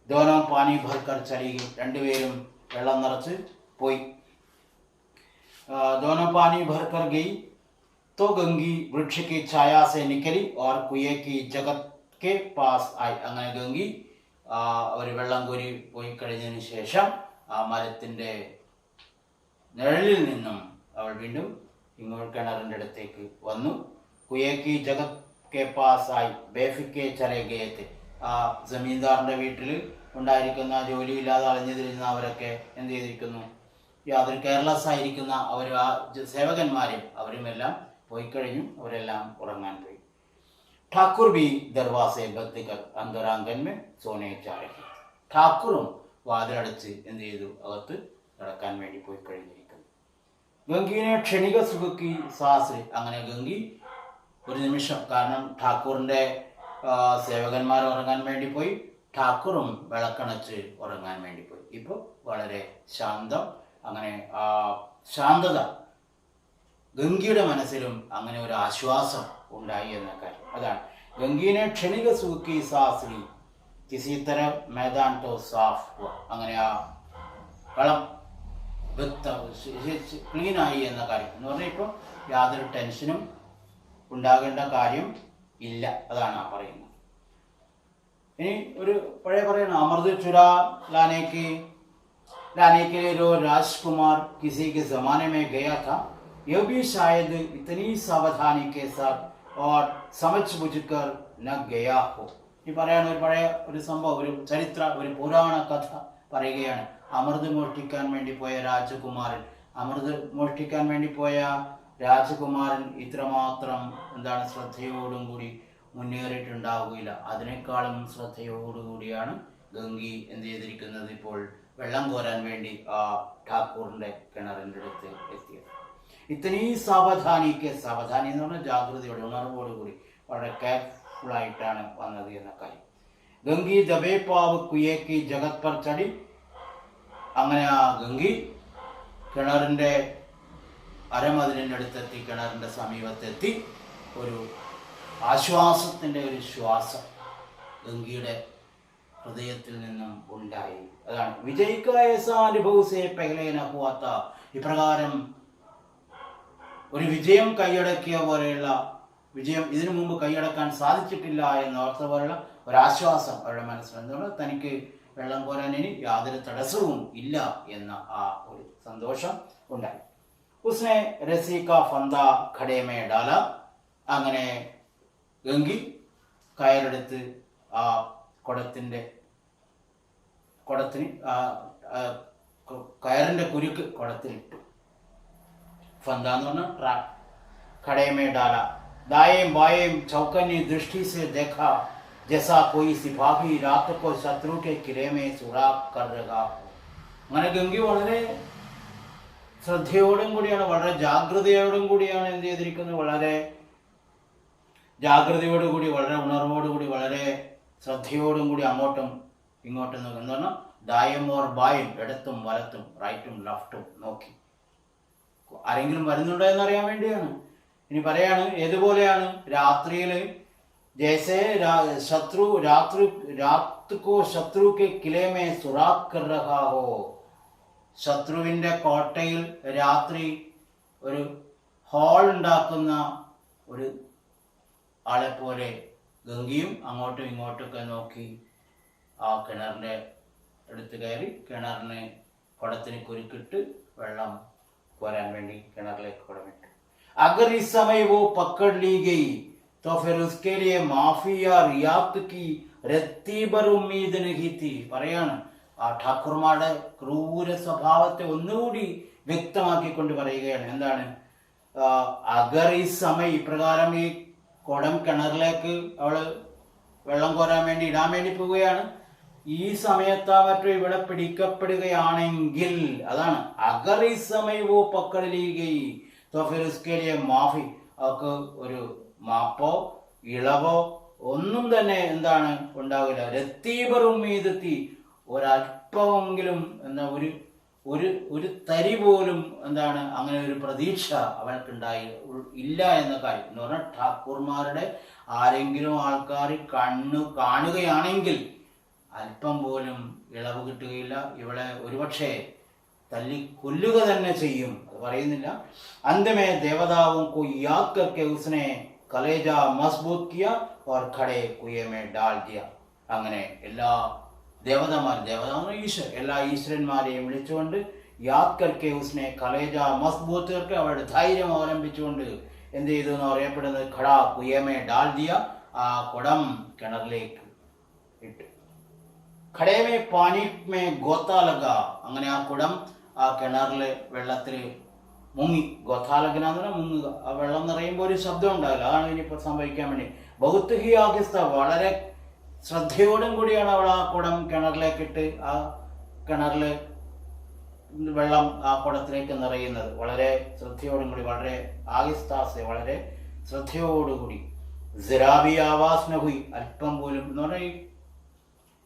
ദോനോ പാനി ഭർക്കർ ചലിയും, രണ്ടുപേരും വെള്ളം നിറച്ച് പോയി. दोनों पानी भर कर गई तो गंगी वृक्ष की छाया से निकली और कुएं की जगत के पास आई. അങ്ങനെ ഗംഗി ഒരു വെള്ളം കോരി പോയി കഴിഞ്ഞതിന് ശേഷം ആ മരത്തിൻ്റെ നിഴലിൽ നിന്നും അവൾ വീണ്ടും ഇങ്ങോട്ട് കിണറിൻ്റെ അടുത്തേക്ക് വന്നു. കുയേ കി ജഗത് കെ പാസ് ആയി ബേഫിക്കെ ചലേ ഗയത്തെ, ആ ജമീന്ദാറിൻ്റെ വീട്ടിൽ ഉണ്ടായിരിക്കുന്ന ജോലിയില്ലാതെ അലഞ്ഞു അവരൊക്കെ എന്ത് ചെയ്തിരിക്കുന്നു, യാതൊരു കെയർലെസ് ആയിരിക്കുന്ന അവർ ആ സേവകന്മാരും അവരുമെല്ലാം പോയി കഴിഞ്ഞു, അവരെല്ലാം ഉറങ്ങാൻ പോയി. ഠാക്കൂർ ബി ദർവാസെ ബദ്ദിക്കർ അന്തരാംഗന്മേ സോനെ ചാരക്കി, ഠാക്കൂറും വാതിലടച്ച് എന്ത് ചെയ്തു, അകത്ത് കിടക്കാൻ വേണ്ടി പോയി കഴിഞ്ഞിരിക്കുന്നു. ഗംഗീനെ ക്ഷണിക സുഖക്കി സാസ്രി, അങ്ങനെ ഗംഗി ഒരു നിമിഷം, കാരണം ഠാക്കൂറിൻ്റെ സേവകന്മാർ ഉറങ്ങാൻ വേണ്ടി പോയി, ഠാക്കൂറും വിളക്കണച്ച് ഉറങ്ങാൻ വേണ്ടി പോയി. ഇപ്പോൾ വളരെ ശാന്തം, അങ്ങനെ ആ ശാന്തത ഗംഗയുടെ മനസ്സിലും അങ്ങനെ ഒരു ആശ്വാസം ഉണ്ടായി എന്ന കാര്യം. അതാണ് ഗംഗീനെ ക്ഷണിക സൂക്കി സാസ്രി കിസിത്തര मैदान तो साफ हुआ. അങ്ങനെ ആ കളം ക്ലീനായി എന്ന കാര്യം എന്ന് പറഞ്ഞാൽ ഇപ്പോൾ യാതൊരു ടെൻഷനും ഉണ്ടാകേണ്ട കാര്യം ഇല്ല. അതാണ് ആ പറയുന്നത്. ഇനി ഒരു പഴയ പറയണം, അമൃത് ചുരാ लाने के लिए जो राजकुमार किसी के जमाने में गया था, यह भी शायद इतनी सावधानी के साथ और समझ बुझकर न गया हो. ഈ പറയാണ് ഒരു പഴയ ഒരു സംഭവം, ഒരു ചരിത്ര, ഒരു പുരാണ കഥ പറയുകയാണ്. അമൃത് മോഷ്ടിക്കാൻ വേണ്ടി പോയ രാജകുമാരൻ, അമൃത് മോഷ്ടിക്കാൻ വേണ്ടി പോയ രാജകുമാരൻ ഇത്രമാത്രം എന്താണ് ശ്രദ്ധയോടും കൂടി മുന്നേറിയിട്ടുണ്ടാവുകയില്ല. അതിനേക്കാളും ശ്രദ്ധയോടുകൂടിയാണ് ഗംഗി എന്ത് ചെയ്തിരിക്കുന്നത്, ഇപ്പോൾ വെള്ളം കോരാൻ വേണ്ടി ആ ഠാക്കൂറിന്റെ കിണറിൻ്റെ അടുത്ത് എത്തിയത്. ഇത്തനീ സാവധാനിക്ക്, സാവധാനി എന്ന് പറഞ്ഞാൽ ജാഗ്രതയോടെ, ഉണർവോടുകൂടി, വളരെ കെയർഫുൾ ആയിട്ടാണ് വന്നത് എന്ന കാര്യം. ഗംഗി ദബേ പാവ് കുയേക്ക് ജഗത് പർ ചടി. അങ്ങനെ ആ ഗംഗി കിണറിന്റെ അരമതിലിൻ്റെ അടുത്തെത്തി, കിണറിന്റെ സമീപത്തെത്തി. ഒരു ആശ്വാസത്തിന്റെ ഒരു ശ്വാസം ഗംഗയുടെ ഹൃദയത്തിൽ നിന്നും ഉണ്ടായി. അതാണ് വിജയിക്കാനുഭവസേ പെഹലേന ഹുവാത്ത. ഇപ്രകാരം ഒരു വിജയം കൈയടക്കിയ പോലെയുള്ള, വിജയം ഇതിനു മുമ്പ് കൈയടക്കാൻ സാധിച്ചിട്ടില്ല എന്നോർത്ത പോലെയുള്ള ഒരാശ്വാസം അവരുടെ മനസ്സിൽ. എന്താണ്, തനിക്ക് വെള്ളം കോരാൻ ഇനി യാതൊരു തടസ്സവും ഇല്ല എന്ന ആ ഒരു സന്തോഷം ഉണ്ടായി. ഉസ്നെ രസി കാ ഫന്ദ ഖടേ മേ ഡാല. അങ്ങനെ ഗംഗി കയറെടുത്ത് ആ കുടത്തിന് കയറിന്റെ കുരുക്ക് കുടത്തിലിട്ടു. ഫന്ദ എന്ന് പറഞ്ഞ ട്രാപ്പ്. ഖടേ മേ ഡാല. दाएं बाएं चौकन्नी दृष्टि से देखा जैसा कोई सिपाही रात को शत्रु के किले में सुराग कर रहा हो. അങ്ങനെ ഗംഗി വളരെ ശ്രദ്ധയോടും കൂടിയാണ്, വളരെ ജാഗ്രതയോടും കൂടിയാണ് എന്ത് ചെയ്തിരിക്കുന്നത്, വളരെ ജാഗ്രതയോടുകൂടി, വളരെ ഉണർവോടുകൂടി, വളരെ ശ്രദ്ധയോടും കൂടി അങ്ങോട്ടും ഇങ്ങോട്ടും നോക്കി. എന്ന് പറഞ്ഞാൽ ദായം ഓർ ബായും, ഇടത്തും വലത്തും, റൈറ്റും ലെഫ്റ്റും നോക്കി. ആരെങ്കിലും വരുന്നുണ്ടോ എന്നറിയാൻ വേണ്ടിയാണ്. ഇനി പറയാണ് ഏതുപോലെയാണ്, രാത്രിയിൽ ജैसे शत्रु रात को शत्रु के किले में सुराग कर रहा हो. ശത്രുവിന്റെ കോട്ടയിൽ രാത്രി ഒരു ഹോൾ ഉണ്ടാക്കുന്ന ഒരു ആളെ പോലെ ഗംഗയും അങ്ങോട്ടും ഇങ്ങോട്ടൊക്കെ നോക്കി ആ കിണറിന്റെ അടുത്ത് കയറി കിണറിന് കുടത്തിന് കുരുക്കിട്ട് വെള്ളം കോരാൻ വേണ്ടി കിണറിലേക്ക് കുടമിട്ടു. अगर इस समय वो पकड़ ली गई तो फिर उसके लिए माफी या रियात की रत्ती भर उम्मीद नहीं थी. പറയാണ് ആ ഠാക്കൂർമാരുടെ ക്രൂര സ്വഭാവത്തെ ഒന്നുകൂടി വ്യക്തമാക്കിക്കൊണ്ട് പറയുകയാണ്. എന്താണ്, അഗർ ഈ സമയം, ഇപ്രകാരം ഈ കുടം കിണറിലേക്ക് അവള് വെള്ളം കോരാൻ വേണ്ടി ഇടാൻ വേണ്ടി പോവുകയാണ്. ഈ സമയത്താ മറ്റോ ഇവിടെ പിടിക്കപ്പെടുകയാണെങ്കിൽ, അതാണ് അഗർ ഈ സമയം वो पकड़ ली गई तो फिर उसके लिए माफी, അവർക്ക് ഒരു മാപ്പോ ഇളവോ ഒന്നും തന്നെ എന്താണ് ഉണ്ടാവില്ല. രത്തീബർ ഉമ്മീദത്തി, ഒരല്പമെങ്കിലും എന്താ ഒരു തരി പോലും എന്താണ് അങ്ങനെ ഒരു പ്രതീക്ഷ അവൾക്കുണ്ടായി ഇല്ല എന്ന കാര്യം. എന്ന് പറഞ്ഞാൽ ഠാക്കൂർമാരുടെ ആരെങ്കിലും ആൾക്കാർ കാണുകയാണെങ്കിൽ അല്പം പോലും ഇളവ് കിട്ടുകയില്ല. ഇവളെ ഒരുപക്ഷെ തല്ലി കൊല്ലുക തന്നെ ചെയ്യും. അത് പറയുന്നില്ല. അന്തമേ ദേവതാവും को याद करके उसने कलेजा मजबूत किया और खड़े कुएं में डाल दिया. അങ്ങനെ എല്ലാ ദേവതാവ് ഈശ്വർ, എല്ലാ ഈശ്വരന്മാരെയും വിളിച്ചുകൊണ്ട് യാദ് കർക്കെ ഉസ്നെ കലേജ മസ്ബൂത്ത് കർക്കെ, അവരുടെ ധൈര്യം അവലംബിച്ചുകൊണ്ട് എന്ത് ചെയ്തു എന്ന് പറയപ്പെടുന്നത് ഖടാ കുയമേ ഡാൽ ദിയ, ആ കുടം കിണറിലേക്ക് ഇട്ടു. ഖടേമേ പാനി മേ ഗോത്താ ലഗ. അങ്ങനെ ആ കുടം ആ കിണറില് വെള്ളത്തിൽ മുങ്ങി. ഗോത്താലഗന എന്ന് പറഞ്ഞാൽ മുങ്ങുക. ആ വെള്ളം നിറയുമ്പോൾ ഒരു ശബ്ദം ഉണ്ടാവില്ല. അതാണ് ഇനിയിപ്പോൾ സംഭവിക്കാൻ വേണ്ടി. ബൗത്ത് ഹി ആകിസ്ത, വളരെ ശ്രദ്ധയോടും കൂടിയാണ് അവൾ ആ കുടം കിണറിലേക്കിട്ട് ആ കിണറിൽ വെള്ളം ആ കുടത്തിലേക്ക് നിറയുന്നത്. വളരെ ശ്രദ്ധയോടും കൂടി, വളരെ ആകിസ്താസെ, വളരെ ശ്രദ്ധയോടുകൂടി. സിറാബി ആവാസ് നഹുയി, അല്പം പോലും എന്ന് പറഞ്ഞാൽ ഈ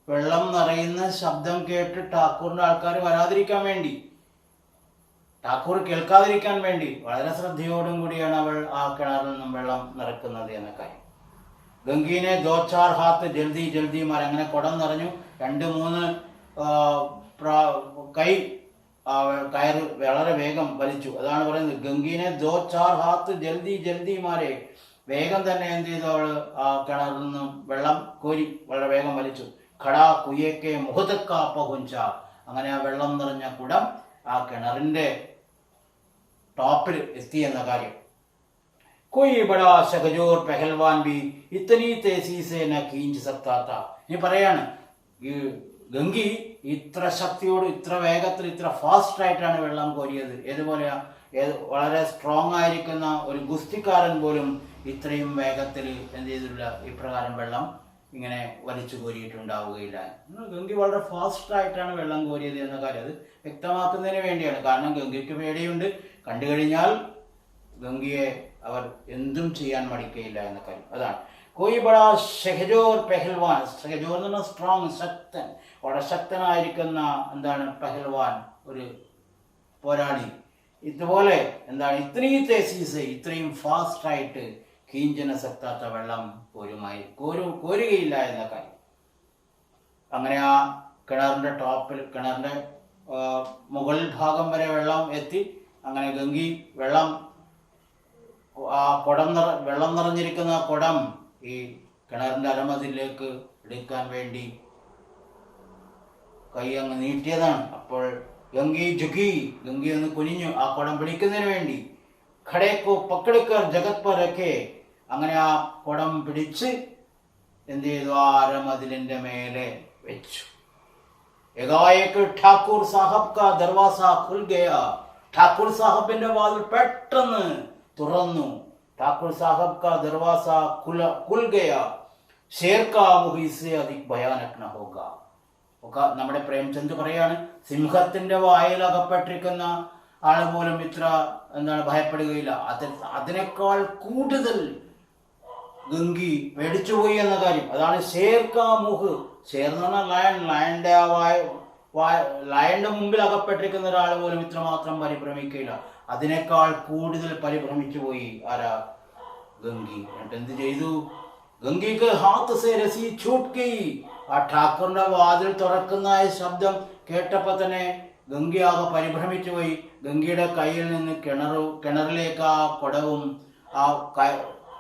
വെള്ളം നിറയുന്ന ശബ്ദം കേട്ട് ഠാക്കൂറിന്റെ ആൾക്കാർ വരാതിരിക്കാൻ വേണ്ടി, ഠാക്കൂർ കേൾക്കാതിരിക്കാൻ വേണ്ടി വളരെ ശ്രദ്ധയോടും കൂടിയാണ് അവൾ ആ കിണറിൽ നിന്നും വെള്ളം നിറക്കുന്നത് എന്ന കാര്യം. ഗംഗീനെ ദോ ചാർ ഹാത്ത് ജൽദി ജൽദി മാർ, അങ്ങനെ കുടം നിറഞ്ഞു. 2-3 കൈ കയറ് വളരെ വേഗം വലിച്ചു. അതാണ് പറയുന്നത്, ഗംഗീനെ ദോ ചാർ ഹാത്ത് ജൽദി ജൽദി മാരെ, വേഗം തന്നെ എന്ത് ചെയ്തു, അവൾ ആ കിണറിൽ നിന്നും വെള്ളം കോരി വളരെ വേഗം വലിച്ചു. ഖടാ കുയ്യക്കെ മുഹതക്ക പഹുഞ്ച, അങ്ങനെ ആ വെള്ളം നിറഞ്ഞ കുടം ആ കിണറിന്റെ ടോപ്പിൽ എത്തി എന്ന കാര്യം. कोई बड़ा शकजोर पहलवान भी इतनी तेजी से न खींच सकता था. ഇനി പറയാണ്, ഈ ഗംഗി ഇത്ര ശക്തിയോട് ഇത്ര വേഗത്തിൽ ഇത്ര ഫാസ്റ്റ് ആയിട്ടാണ് വെള്ളം കോരിയത്. ഏതുപോലെയാ, വളരെ സ്ട്രോങ് ആയിരിക്കുന്ന ഒരു ഗുസ്തിക്കാരൻ പോലും ഇത്രയും വേഗത്തിൽ എന്ത് ചെയ്തിട്ടില്ല, ഇപ്രകാരം വെള്ളം ഇങ്ങനെ വലിച്ചു കോരിയിട്ടുണ്ടാവുകയില്ല. ഗംഗി വളരെ ഫാസ്റ്റ് ആയിട്ടാണ് വെള്ളം കോരിയത് എന്ന കാര്യം അത് വ്യക്തമാക്കുന്നതിന് വേണ്ടിയാണ്. കാരണം ഗംഗയ്ക്ക് പേടിയുണ്ട്, കണ്ടു കഴിഞ്ഞാൽ ഗംഗയെ അവർ എന്തും ചെയ്യാൻ മടിക്കയില്ല എന്ന കാര്യം. അതാണ് കോയി ബടാ ഷഹജോർ പെഹൽവാൻ. ഷഹജോർ എന്ന് പറഞ്ഞാൽ സ്ട്രോങ്, ശക്തൻ, വളരെ ശക്തനായിരിക്കുന്ന എന്താണ് പെഹൽവാൻ, ഒരു പോരാളി. ഇതുപോലെ എന്താണ് ഇത്രയും തേസീസ്, ഇത്രയും ഫാസ്റ്റ് ആയിട്ട് കീഞ്ചന സക്താത്ത വെള്ളം കോരുകയില്ല എന്ന കാര്യം. അങ്ങനെ ആ കിണറിന്റെ ടോപ്പിൽ, കിണറിന്റെ മുകൾ ഭാഗം വരെ വെള്ളം എത്തി. അങ്ങനെ ഗംഗി വെള്ളം നിറഞ്ഞിരിക്കുന്ന കുടം ഈ കിണറിന്റെ അരമതിലേക്ക് എടുക്കാൻ വേണ്ടി കൈ അങ്ങ് നീട്ടിയതാണ്. അപ്പോൾ ഗംഗി ജുഗി, ഗംഗി ഒന്ന് കുനിഞ്ഞു ആ കുടം പിടിക്കുന്നതിന് വേണ്ടി. ഖടേക്കോ പക്കടുക്കർ ജഗത് പർ രഖേ, അങ്ങനെ ആ കുടം പിടിച്ച് എന്ത് ചെയ്തു, ആ അരമതിലിന്റെ മേലെ വെച്ചു. ഏകായേക്ക് ഠാക്കൂർ സാഹബ് കാ ദർവാസ ഖുൽ ഗയാ, ഠാക്കൂർ സാഹബിന്റെ വാതിൽ പെട്ടെന്ന് തുറന്നു. ഠാക്കൂർ സാഹബ് കാ ദർവാസ ഖുൽ ഗയാ, ഷേർ കാ മുഹ് ഇസ്സേ അധിക് ഭയാനക് ന ഹോഗാ. നമ്മുടെ പ്രേംചന്ദ് പറയാണ്, സിംഹത്തിന്റെ വായിൽ അകപ്പെട്ടിരിക്കുന്ന ആള് പോലും ഇത്ര എന്താണ് ഭയപ്പെടുകയില്ല, അതിനേക്കാൾ കൂടുതൽ ഗംഗി പേടിച്ചുപോയി എന്ന കാര്യം. അതാണ് ഷേർ കാ മുഹ്. ഷേർ എന്ന് പറഞ്ഞാൽ ലയൺ, ലയന്റെ മുമ്പിൽ അകപ്പെട്ടിരിക്കുന്ന ഒരാൾ പോലും ഇത്രമാത്രം പരിഭ്രമിക്കില്ല, അതിനേക്കാൾ കൂടുതൽ പരിഭ്രമിച്ചു പോയി ആരാ, ഗംഗി. എന്നിട്ട് എന്ത് ചെയ്തു, ഗംഗിക്ക് ഹാത്ത് സേ രസി ഛൂട്ട് ഗയി. ആ ഠാക്കൂറിന്റെ വാതിൽ തുറക്കുന്ന ശബ്ദം കേട്ടപ്പോ തന്നെ ഗംഗി ആകെ പരിഭ്രമിച്ചു പോയി. ഗംഗയുടെ കയ്യിൽ നിന്ന് കിണറിലേക്ക് ആ കുടവും ആ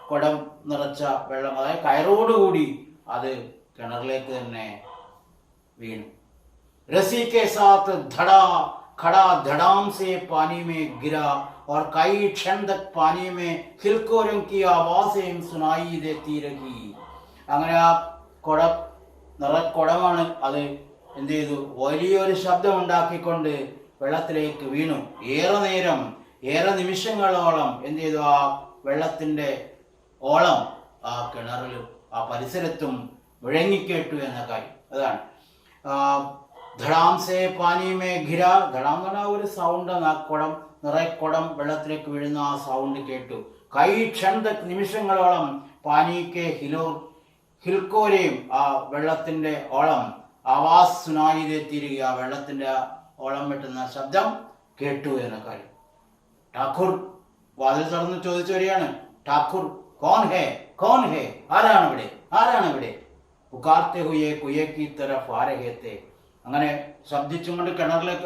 കുടം നിറച്ച വെള്ളം, അതായത് കയറോടുകൂടി അത് കിണറിലേക്ക് തന്നെ വീണു. रस्सी के साथ खड़ा धड़ाम से पानी में गिरा और कई क्षण तक पानी में खिलकोरों की आवाज़ें सुनाई देती रही. അങ്ങനെ ആ കുടമാണ് അത് എന്ത് ചെയ്തു, വലിയൊരു ശബ്ദം ഉണ്ടാക്കിക്കൊണ്ട് വെള്ളത്തിലേക്ക് വീണു. ഏറെ നിമിഷങ്ങളോളം എന്ത് ചെയ്തു, ആ വെള്ളത്തിന്റെ ഓളം ആ കിണറിലും ആ പരിസരത്തും മുഴങ്ങിക്കേട്ടു എന്ന കാര്യം. അതാണ് ധടാം സേ പാനി മേ ഘിര. ധടാം എന്ന് പറഞ്ഞാൽ ഒരു സൗണ്ട്, ആ കുടം വെള്ളത്തിലേക്ക് വീഴുന്ന ആ സൗണ്ട് കേട്ടു. കൈ ക്ഷണ നിമിഷങ്ങളോളം പാനിക്ക് ഹിൽക്കോരെയും ആ വെള്ളത്തിന്റെ ഓളം, ആവാസ് സുനായിതെത്തിയിരിക്കുക, ആ വെള്ളത്തിന്റെ ഓളം വെട്ടുന്ന ശബ്ദം കേട്ടു എന്ന കാര്യം. ഠാക്കൂർ വാതിൽ തുറന്ന് ചോദിച്ചു വരികയാണ്, ഠാക്കൂർ കോൺ ഹേ, ആരാണ് ഇവിടെ? പുകാർത്തെ ഹുയെ കുയക്കി തരഫ് ആരഹേത്തെ. അങ്ങനെ ശബ്ദിച്ചുകൊണ്ട് കിണറിലേക്ക്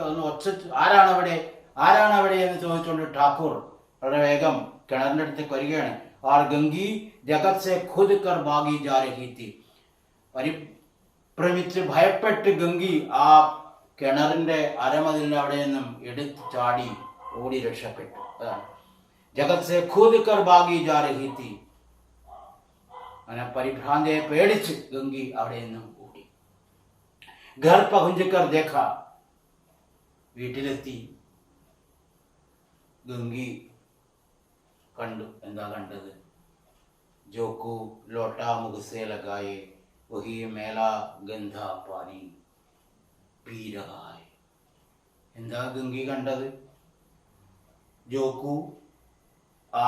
ആരാണ് അവിടെ എന്ന് ചോദിച്ചുകൊണ്ട് ഠാക്കൂർ വളരെ വേഗം കിണറിന്റെ അടുത്തേക്ക് വരികയാണ്. ആർ ഗംഗി ജഗത് സെ ഖുദ് കർ ഭാഗി ജാ രഹി തി. പരിഭ്രമിച്ച് ഭയപ്പെട്ട് ഗംഗി ആ കിണറിന്റെ അരമതിലിന്റെ അവിടെ നിന്നും എടുത്ത് ചാടി ഓടി രക്ഷപ്പെട്ടു. അതാണ് ജഗത് സെ ഖുദ് കർ ഭാഗി ജാ രഹി തി. അങ്ങനെ പരിഭ്രാന്തിയെ പേടിച്ച് ഗംഗി അവിടെ നിന്നും ഓടി. ഘർ പഹുഞ്ചക്കർ ദേഖ, വീട്ടിലെത്തി ഗംഗി കണ്ടു. എന്താ കണ്ടത്? ജോക്കു ലോട്ടാ മുഖസേ ലഗായെ വഹി മേലാ ഗന്ധ പാനി പീ രഹാ ഹൈ. എന്താ ഗംഗി കണ്ടത്? ജോക്കു ആ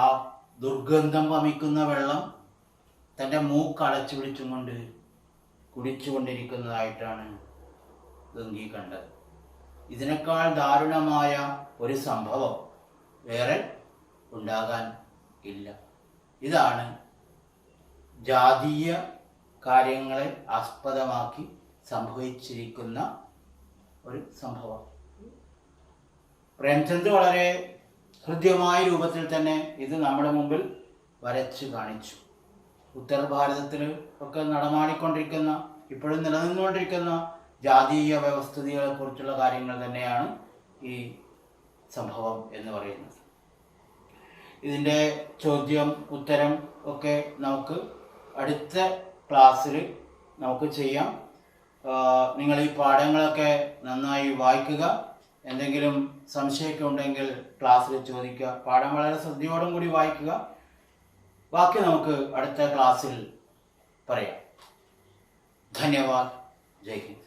ദുർഗന്ധം വമിക്കുന്ന വെള്ളം തൻ്റെ മൂക്ക് അടച്ചു പിടിച്ചുകൊണ്ട് കുടിച്ചുകൊണ്ടിരിക്കുന്നതായിട്ടാണ് ഗംഗി കണ്ടത്. ഇതിനേക്കാൾ ദാരുണമായ ഒരു സംഭവം വേറെ ഉണ്ടാകാൻ ഇല്ല. ഇതാണ് ജാതീയ കാര്യങ്ങളെ ആസ്പദമാക്കി സംഭവിച്ചിരിക്കുന്ന ഒരു സംഭവം. പ്രേംചന്ദ് വളരെ ഹൃദ്യമായ രൂപത്തിൽ തന്നെ ഇത് നമ്മുടെ മുമ്പിൽ വരച്ച് കാണിച്ചു. ഉത്തര ഭാരതത്തിൽ ഒക്കെ നടമാടിക്കൊണ്ടിരിക്കുന്ന, ഇപ്പോഴും നിലനിന്നുകൊണ്ടിരിക്കുന്ന ജാതീയ വ്യവസ്ഥിതികളെ കുറിച്ചുള്ള കാര്യങ്ങൾ തന്നെയാണ് ഈ സംഭവം എന്ന് പറയുന്നത്. ഇതിൻ്റെ ചോദ്യം ഉത്തരം ഒക്കെ നമുക്ക് അടുത്ത ക്ലാസ്സിൽ നമുക്ക് ചെയ്യാം. നിങ്ങൾ ഈ പാഠങ്ങളൊക്കെ നന്നായി വായിക്കുക. എന്തെങ്കിലും സംശയമൊക്കെ ഉണ്ടെങ്കിൽ ക്ലാസ്സിൽ ചോദിക്കുക. പാഠം വളരെ ശ്രദ്ധയോടും കൂടി വായിക്കുക. ബാക്കി നമുക്ക് അടുത്ത ക്ലാസ്സിൽ പറയാം. ധന്യവാദ്. ജയ് ഹിന്ദ്.